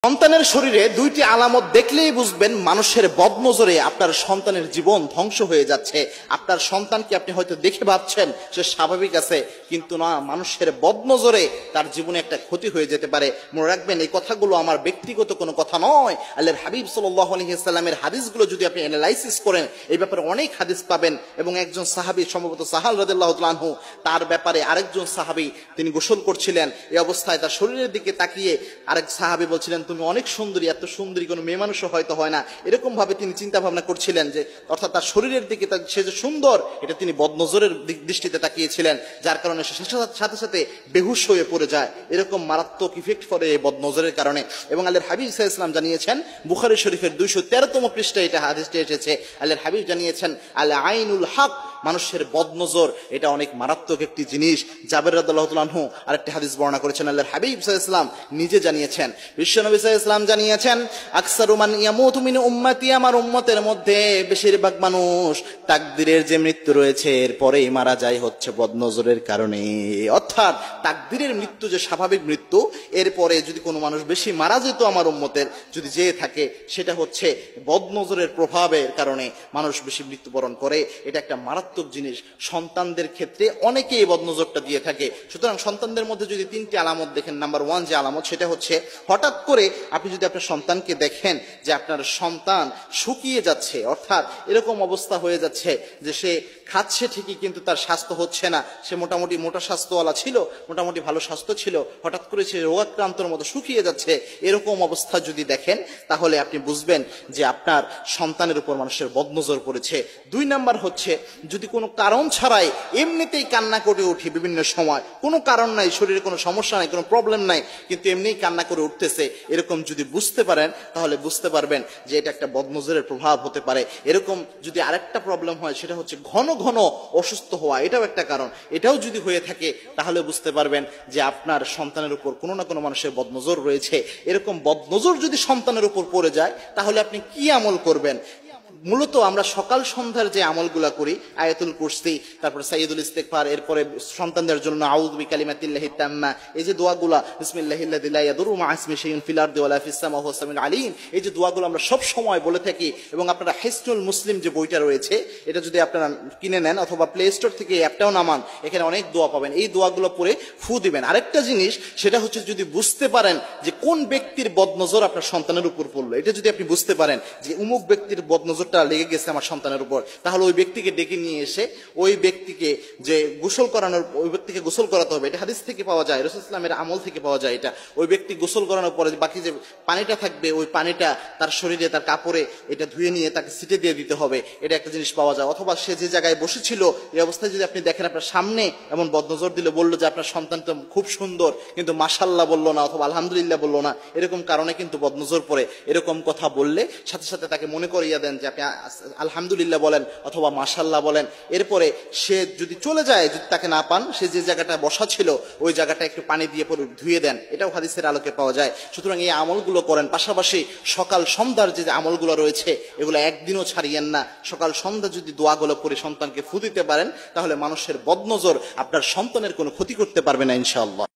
সন্তানের শরীরে দুইটি আলামত দেখলেই বুঝবেন মানুষের বদনজরে আপনার সন্তানের জীবন ধ্বংস হয়ে যাচ্ছে। আপনার সন্তানকে আপনি হয়তো দেখে ভাবছেন সে স্বাভাবিক আছে, কিন্তু না, মানুষের বদনজরে তার জীবনে একটা ক্ষতি হয়ে যেতে পারে। মনে রাখবেন, এই কথাগুলো আমার ব্যক্তিগত কোনো কথা নয়। আল্লাহর হাবিব সাল্লাল্লাহু আলাইহি ওয়াসাল্লামের হাদিসগুলো যদি আপনি অ্যানালাইসিস করেন, এই ব্যাপারে অনেক হাদিস পাবেন। এবং একজন সাহাবী, সম্ভবত সাহাল রাদিয়াল্লাহু তাআলা আনহু, তার ব্যাপারে আরেকজন সাহাবী তিনি গোসল করছিলেন। এই অবস্থায় তার শরীরের দিকে তাকিয়ে আরেক সাহাবী বলছিলেন, তুমি অনেক সুন্দরী, এত সুন্দরী কোনো মেয়ে মানুষও হয়তো হয় না। এরকম ভাবে তিনি চিন্তা ভাবনা করছিলেন, যে অর্থাৎ তার শরীরের দিকে সে যে সুন্দর, এটা তিনি বদনজরের দৃষ্টিতে তাকিয়েছিলেন, যার কারণে সে সাথে সাথে বেহুশ হয়ে পড়ে যায়। এরকম মারাত্মক ইফেক্ট পড়ে এই বদনজরের কারণে। এবং আল্লাহর হাবিব সাল্লাল্লাহু আলাইহি ওয়াসাল্লাম জানিয়েছেন, বুখারী শরীফের 213তম পৃষ্ঠায় এটা হাদিসটি এসেছে। আল্লাহর হাবিব জানিয়েছেন, আল আইনুল হক, মানুষের বদনজর এটা অনেক মারাত্মক একটি জিনিস। জাবের রাদিয়াল্লাহু তাআলা আনহু আরেকটি হাদিস বর্ণনা করেছেন, আল্লাহর হাবিব সাল্লাল্লাহু আলাইহি ওয়াসাল্লাম নিজে জানিয়েছেন, বিশ্বনবী সাল্লাল্লাহু আলাইহি ওয়াসাল্লাম জানিয়েছেন, আকসারু মান ইয়ামুতু মিন উম্মতি, আমার উম্মতের মধ্যে বেশিরভাগ মানুষ তাকদীরের যে মৃত্যু রয়েছে এরপরেই মারা যায় হচ্ছে বদনজরের কারণে। অর্থাৎ তাকদীরের মৃত্যু যে স্বাভাবিক মৃত্যু, এরপরে যদি কোনো মানুষ বেশি মারা যেত আমার উম্মতের, যদি যেয়ে থাকে, সেটা হচ্ছে বদনজরের প্রভাবের কারণে মানুষ বেশি মৃত্যুবরণ করে। এটা একটা মারাত্মক জিনিস। সন্তানদের ক্ষেত্রে অনেকেই এই বদনজরটা দিয়ে থাকে। সুতরাং সন্তানদের মধ্যে যদি 3টি আলামত দেখেন, নাম্বার 1 যে আলামত, সেটা হচ্ছে হঠাৎ করে আপনি যদি আপনার সন্তানকে দেখেন যে আপনার সন্তান শুকিয়ে যাচ্ছে, অর্থাৎ এরকম অবস্থা হয়ে যাচ্ছে যে সে খাচ্ছে ঠিকই কিন্তু তার স্বাস্থ্য হচ্ছে না, সে মোটামুটি মোটা স্বাস্থ্যওয়ালা ছিল, মোটামুটি ভালো স্বাস্থ্য ছিল, হঠাৎ করে সে রোগাক্রান্তর মতো শুকিয়ে যাচ্ছে, এরকম অবস্থা যদি দেখেন, তাহলে আপনি বুঝবেন যে আপনার সন্তানের উপর মানুষের বদনজর পড়েছে। 2 নাম্বার হচ্ছে, যদি কোনো কারণ ছাড়াই এমনিতেই কান্না করে উঠি বিভিন্ন সময়, কোনো কারণ নাই, শরীরে কোনো সমস্যা নাই, কোনো প্রবলেম নাই, কিন্তু এমনিই কান্না করে উঠতেছে, এরকম যদি বুঝতে পারেন, তাহলে বুঝতে পারবেন যে এটা একটা বদনজরের প্রভাব হতে পারে। এরকম যদি আরেকটা প্রবলেম হয়, সেটা হচ্ছে ঘন ঘন অসুস্থ হওয়া, এটাও একটা কারণ। এটাও যদি হয়ে থাকে, তাহলে বুঝতে পারবেন যে আপনার সন্তানের উপর কোনো না কোনো মানুষের বদনজর রয়েছে। এরকম বদনজর যদি সন্তানের উপর পড়ে যায়, তাহলে আপনি কি আমল করবেন? মূলত আমরা সকাল সন্ধ্যার যে আমলগুলা করি, আয়াতুল কুরসি, তারপর সাইয়্যিদুল ইস্তিগফার, এরপরে সন্তানদের জন্য আউযু বিকালিমাতিল্লাহি তাম্মা, এই যে দোয়াগুলা, বিসমিল্লাহিল্লাযী লা ইয়াদুররু মা ইসমিহি শাইউন ফিল আরদি ওয়ালা ফিস সামা ওয়া হুয়াস সামিউল আলীম, এই যে দোয়াগুলো আমরা সব সময় বলে থাকি। এবং আপনারা হিসনুল মুসলিম যে বইটা রয়েছে, এটা যদি আপনারা কিনে নেন অথবা প্লে স্টোর থেকে এই অ্যাপটাও নামান, এখানে অনেক দোয়া পাবেন। এই দোয়াগুলো পড়ে ফু দিবেন। আরেকটা জিনিস, সেটা হচ্ছে যদি বুঝতে পারেন যে কোন ব্যক্তির বদনজর আপনার সন্তানের উপর পড়লো, এটা যদি আপনি বুঝতে পারেন যে অমুক ব্যক্তির বদনজর লেগে গেছে আমার সন্তানের উপর, তাহলে ওই ব্যক্তিকে ডেকে নিয়ে এসে ওই ব্যক্তিকে যে গোসল করানোর, ওই ব্যক্তিকে গোসল করাতে হবে। এটা হাদিস থেকে পাওয়া যায়, রাসূলুল্লাহ সাল্লাল্লাহু আলাইহি ওয়াসাল্লামের আমল থেকে পাওয়া যায়। এটা ওই ব্যক্তি গোসল করানোর পরে বাকি যে পানিটা থাকবে, ওই পানিটা তার শরীরে, তার কাপড়ে এটা ধুয়ে নিয়ে তাকে ছিটে দিয়ে দিতে হবে। এটা একটা জিনিস পাওয়া যায়। অথবা সে যে জায়গায় বসেছিল, এই অবস্থায় যদি আপনি দেখেন আপনার সামনে এমন বদনজর দিলে, বললো যে আপনার সন্তান তো খুব সুন্দর, কিন্তু মাশাআল্লাহ বললো না অথবা আলহামদুলিল্লাহ বললো না, এরকম কারণে কিন্তু বদনজর পড়ে। এরকম কথা বললে সাথে সাথে তাকে মনে করিয়ে দেন যে আপনি আলহামদুলিল্লাহ বলেন অথবা মাশাআল্লাহ বলেন। এরপরে সে যদি চলে যায়, যদি তাকে না পান, সে যে জায়গাটা বসা ছিল ওই জায়গাটা একটু পানি দিয়ে পরে ধুয়ে দেন। এটাও হাদিসের আলোকে পাওয়া যায়। সুতরাং এই আমলগুলো করেন। পাশাপাশি সকাল সন্ধ্যার যে আমলগুলো রয়েছে, এগুলো একদিনও ছাড়িয়েন না। সকাল সন্ধ্যা যদি দোয়াগুলো করে সন্তানকে ফু দিতে পারেন, তাহলে মানুষের বদনজর আপনার সন্তানের কোনো ক্ষতি করতে পারবে না ইনশাআল্লাহ।